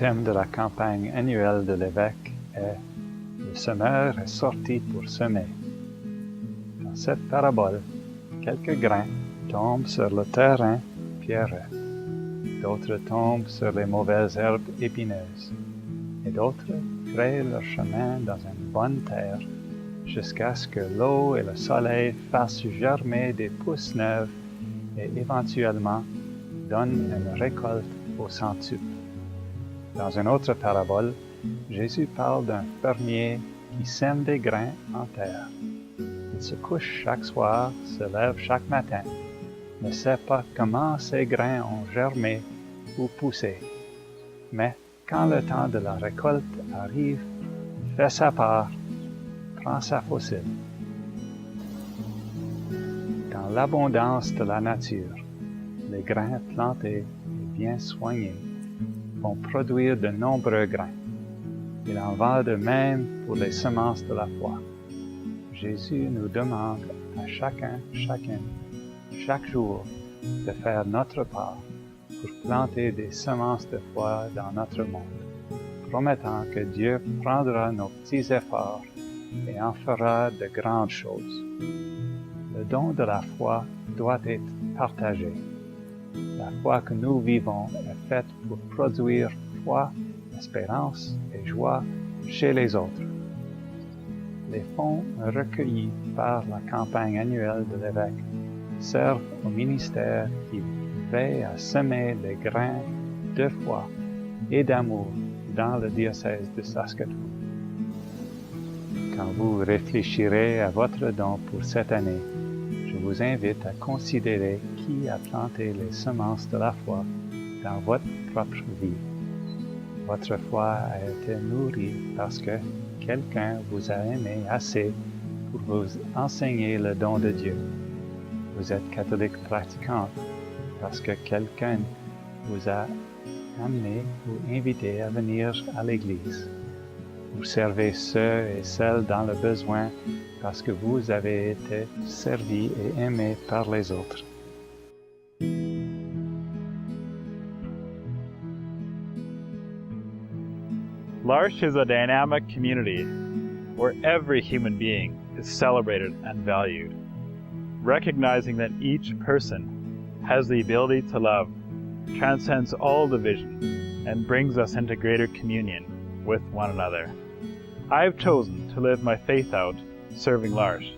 thème de la campagne annuelle de l'évêque est « Le semeur est sorti pour semer ». Dans cette parabole, quelques grains tombent sur le terrain pierreux, d'autres tombent sur les mauvaises herbes épineuses, et d'autres frayent leur chemin dans une bonne terre, jusqu'à ce que l'eau et le soleil fassent germer des pousses neuves et éventuellement donnent une récolte au centuple. Dans une autre parabole, Jésus parle d'un fermier qui sème des grains en terre. Il se couche chaque soir, se lève chaque matin, ne sait pas comment ces grains ont germé ou poussé. Mais quand le temps de la récolte arrive, il fait sa part, prend sa faucille. Dans l'abondance de la nature, les grains plantés et bien soignés vont produire de nombreux grains. Il en va de même pour les semences de la foi. Jésus nous demande à chacune, chaque jour, de faire notre part pour planter des semences de foi dans notre monde, promettant que Dieu prendra nos petits efforts et en fera de grandes choses. Le don de la foi doit être partagé. La foi que nous vivons est faite pour produire foi, espérance et joie chez les autres. Les fonds recueillis par la campagne annuelle de l'évêque servent au ministère qui veille à semer les grains de foi et d'amour dans le diocèse de Saskatoon. Quand vous réfléchirez à votre don pour cette année, je vous invite à considérer qui a planté les semences de la foi dans votre propre vie. Votre foi a été nourrie parce que quelqu'un vous a aimé assez pour vous enseigner le don de Dieu. Vous êtes catholique pratiquante parce que quelqu'un vous a amené ou invité à venir à l'Église. Vous servez ceux et celles dans le besoin parce que vous avez été servi et aimé par les autres. L'Arche is a dynamic community where every human being is celebrated and valued, recognizing that each person has the ability to love, transcends all division, and brings us into greater communion with one another. I have chosen to live my faith out serving l'Arche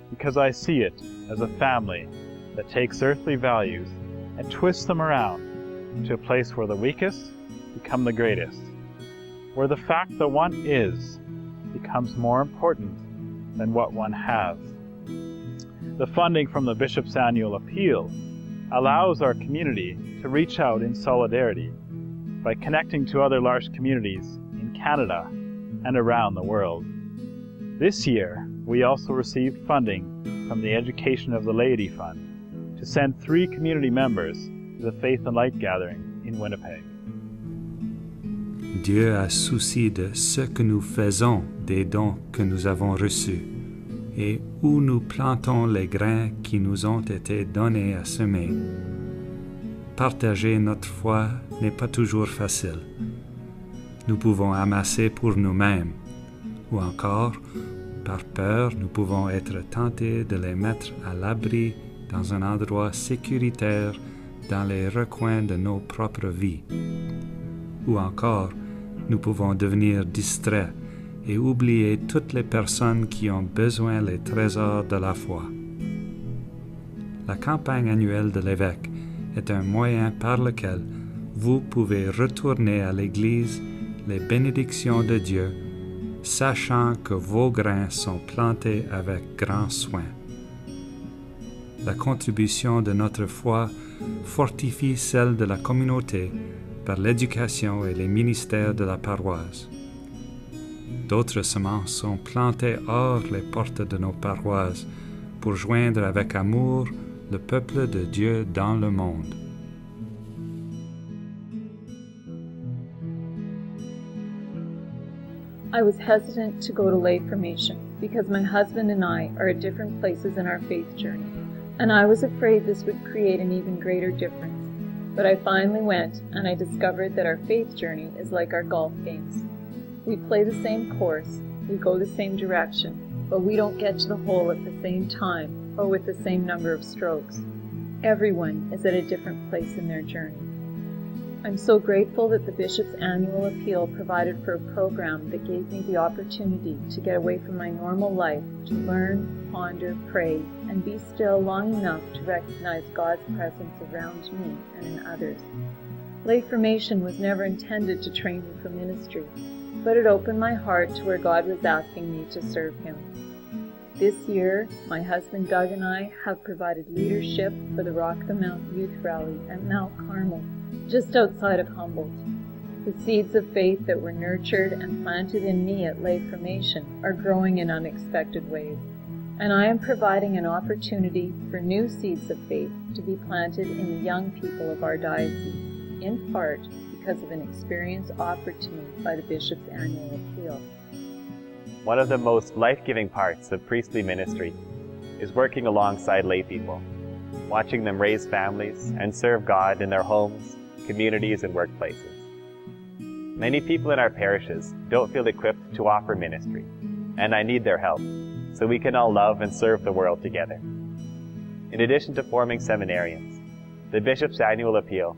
because I see it as a family that takes earthly values and twists them around to a place where the weakest become the greatest, where the fact that one is becomes more important than what one has. The funding from the Bishop's Annual Appeal allows our community to reach out in solidarity by connecting to other large communities in Canada and around the world. This year, we also received funding from the Education of the Laity Fund to send 3 community members to the Faith and Light Gathering in Winnipeg. Dieu a souci de ce que nous faisons des dons que nous avons reçus et où nous plantons les grains qui nous ont été donnés à semer. Partager notre foi n'est pas toujours facile. Nous pouvons amasser pour nous-mêmes, ou encore, par peur, nous pouvons être tentés de les mettre à l'abri dans un endroit sécuritaire dans les recoins de nos propres vies. Ou encore, nous pouvons devenir distraits et oublier toutes les personnes qui ont besoin des trésors de la foi. La campagne annuelle de l'évêque est un moyen par lequel vous pouvez retourner à l'Église les bénédictions de Dieu, sachant que vos grains sont plantés avec grand soin. La contribution de notre foi fortifie celle de la communauté par l'éducation et les ministères de la paroisse. D'autres semences sont plantées hors les portes de nos paroisses pour joindre avec amour le peuple de Dieu dans le monde. I was hesitant to go to lay formation because my husband and I are at different places in our faith journey, and I was afraid this would create an even greater difference. But I finally went, and I discovered that our faith journey is like our golf games. We play the same course, we go the same direction, but we don't get to the hole at the same time or with the same number of strokes. Everyone is at a different place in their journey. I'm so grateful that the Bishop's Annual Appeal provided for a program that gave me the opportunity to get away from my normal life, to learn, ponder, pray, and be still long enough to recognize God's presence around me and in others. Lay formation was never intended to train me for ministry, but it opened my heart to where God was asking me to serve Him. This year, my husband Doug and I have provided leadership for the Rock the Mount Youth Rally at Mount Carmel, just outside of Humboldt. The seeds of faith that were nurtured and planted in me at Lay Formation are growing in unexpected ways, and I am providing an opportunity for new seeds of faith to be planted in the young people of our diocese, in part because of an experience offered to me by the Bishop's Annual Appeal. One of the most life-giving parts of priestly ministry is working alongside lay people, watching them raise families and serve God in their homes, communities, and workplaces. Many people in our parishes don't feel equipped to offer ministry, and I need their help, so we can all love and serve the world together. In addition to forming seminarians, the Bishop's Annual Appeal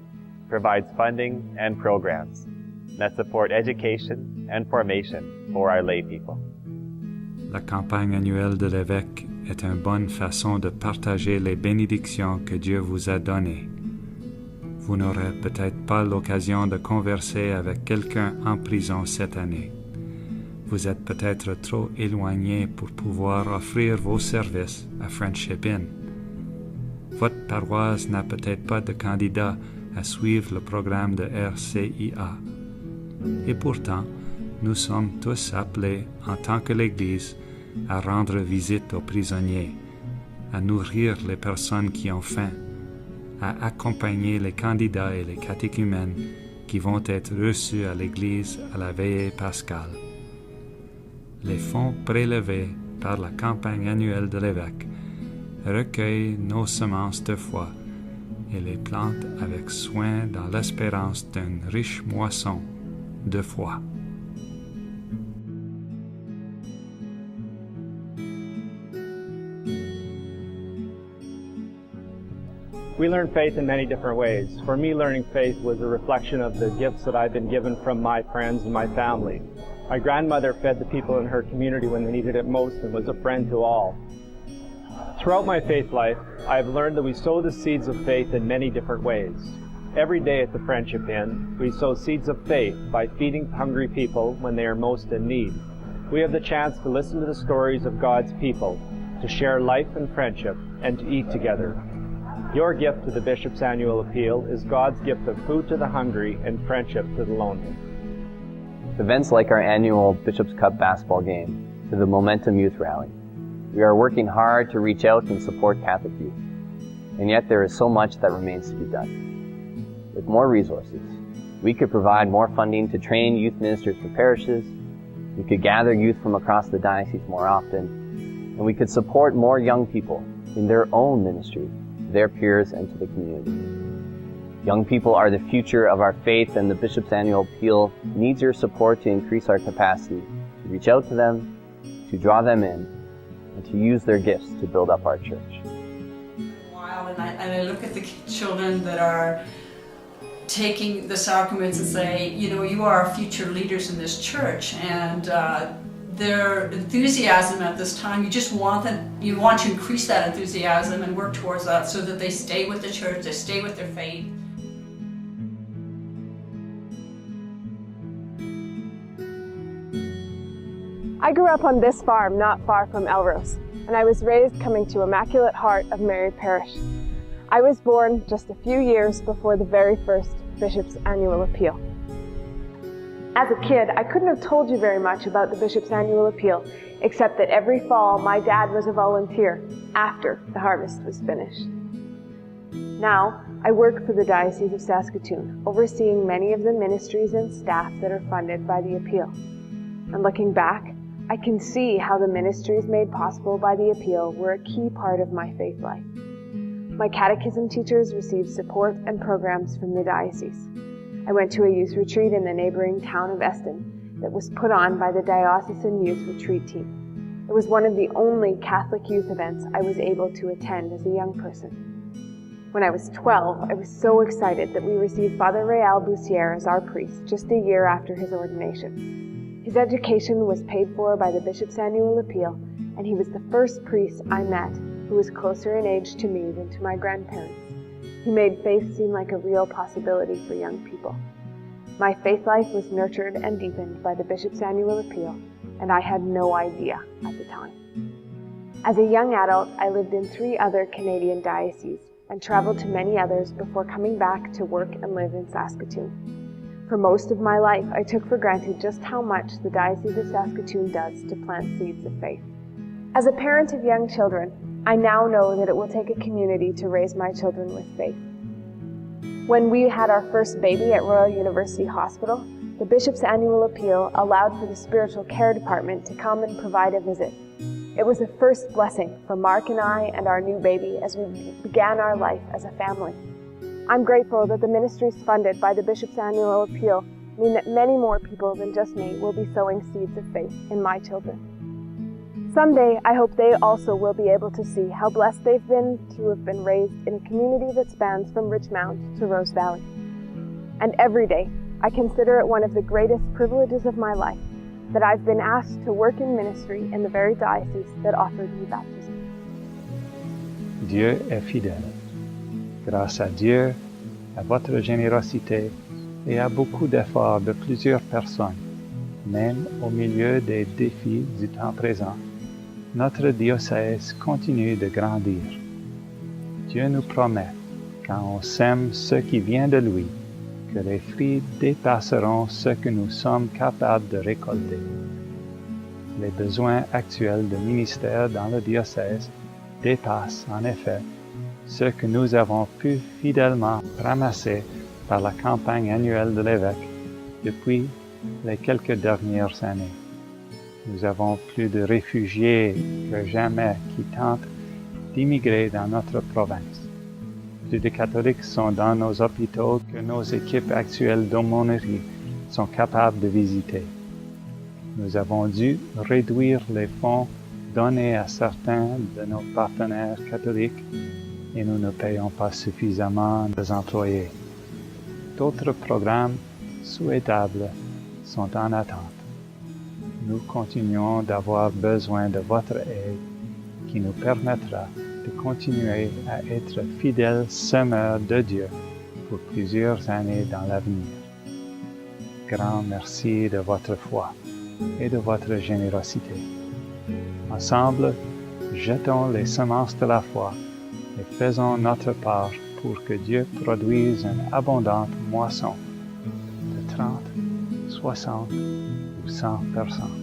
provides funding and programs that support education and formation for our lay people. La campagne annuelle de l'évêque est une bonne façon de partager les bénédictions que Dieu vous a données. Vous n'aurez peut-être pas l'occasion de converser avec quelqu'un en prison cette année. Vous êtes peut-être trop éloigné pour pouvoir offrir vos services à Friendship Inn. Votre paroisse n'a peut-être pas de candidat à suivre le programme de RCIA. Et pourtant, nous sommes tous appelés, en tant que l'Église, à rendre visite aux prisonniers, à nourrir les personnes qui ont faim, à accompagner les candidats et les catéchumènes qui vont être reçus à l'Église à la veillée pascale. Les fonds prélevés par la campagne annuelle de l'évêque recueillent nos semences de foi et les plantent avec soin dans l'espérance d'une riche moisson de foi. We learn faith in many different ways. For me, learning faith was a reflection of the gifts that I've been given from my friends and my family. My grandmother fed the people in her community when they needed it most and was a friend to all. Throughout my faith life, I have learned that we sow the seeds of faith in many different ways. Every day at the Friendship Inn, we sow seeds of faith by feeding hungry people when they are most in need. We have the chance to listen to the stories of God's people, to share life and friendship, and to eat together. Your gift to the Bishop's Annual Appeal is God's gift of food to the hungry and friendship to the lonely. Events like our annual Bishop's Cup basketball game to the Momentum Youth Rally. We are working hard to reach out and support Catholic youth, and yet there is so much that remains to be done. With more resources, we could provide more funding to train youth ministers for parishes, we could gather youth from across the diocese more often, and we could support more young people in their own ministry, to their peers and to the community. Young people are the future of our faith, and the Bishop's Annual Appeal needs your support to increase our capacity to reach out to them, to draw them in, and to use their gifts to build up our church. And I look at the children that are taking the sacraments and say, you know, you are future leaders in this church, and their enthusiasm at this time, you want to increase that enthusiasm and work towards that so that they stay with the church, they stay with their faith. I grew up on this farm not far from Elrose, and I was raised coming to Immaculate Heart of Mary Parish. I was born just a few years before the very first Bishop's Annual Appeal. As a kid, I couldn't have told you very much about the Bishop's Annual Appeal, except that every fall my dad was a volunteer after the harvest was finished. Now, I work for the Diocese of Saskatoon, overseeing many of the ministries and staff that are funded by the Appeal. And looking back, I can see how the ministries made possible by the Appeal were a key part of my faith life. My catechism teachers received support and programs from the diocese. I went to a youth retreat in the neighboring town of Eston that was put on by the Diocesan Youth Retreat Team. It was one of the only Catholic youth events I was able to attend as a young person. When I was 12, I was so excited that we received Father Réal Boussière as our priest just a year after his ordination. His education was paid for by the Bishop's Annual Appeal, and he was the first priest I met who was closer in age to me than to my grandparents. He made faith seem like a real possibility for young people. My faith life was nurtured and deepened by the Bishop's Annual Appeal, and I had no idea at the time. As a young adult, I lived in 3 other Canadian dioceses and traveled to many others before coming back to work and live in Saskatoon. For most of my life, I took for granted just how much the Diocese of Saskatoon does to plant seeds of faith. As a parent of young children, I now know that it will take a community to raise my children with faith. When we had our first baby at Royal University Hospital, the Bishop's Annual Appeal allowed for the Spiritual Care Department to come and provide a visit. It was a first blessing for Mark and I and our new baby as we began our life as a family. I'm grateful that the ministries funded by the Bishop's Annual Appeal mean that many more people than just me will be sowing seeds of faith in my children. Someday, I hope they also will be able to see how blessed they've been to have been raised in a community that spans from Richmount to Rose Valley. And every day, I consider it one of the greatest privileges of my life that I've been asked to work in ministry in the very diocese that offered me baptism. Dieu est fidèle. Grâce à Dieu, à votre générosité et à beaucoup d'efforts de plusieurs personnes, même au milieu des défis du temps présent, notre diocèse continue de grandir. Dieu nous promet, quand on sème ce qui vient de lui, que les fruits dépasseront ce que nous sommes capables de récolter. Les besoins actuels de ministère dans le diocèse dépassent en effet ce que nous avons pu fidèlement ramasser par la campagne annuelle de l'évêque depuis les quelques dernières années. Nous avons plus de réfugiés que jamais qui tentent d'immigrer dans notre province. Plus de catholiques sont dans nos hôpitaux que nos équipes actuelles d'aumônerie sont capables de visiter. Nous avons dû réduire les fonds donnés à certains de nos partenaires catholiques et nous ne payons pas suffisamment des employés. D'autres programmes souhaitables sont en attente. Nous continuons d'avoir besoin de votre aide qui nous permettra de continuer à être fidèles semeurs de Dieu pour plusieurs années dans l'avenir. Grand merci de votre foi et de votre générosité. Ensemble, jetons les semences de la foi et faisons notre part pour que Dieu produise une abondante moisson de 30, 60 ou 100%.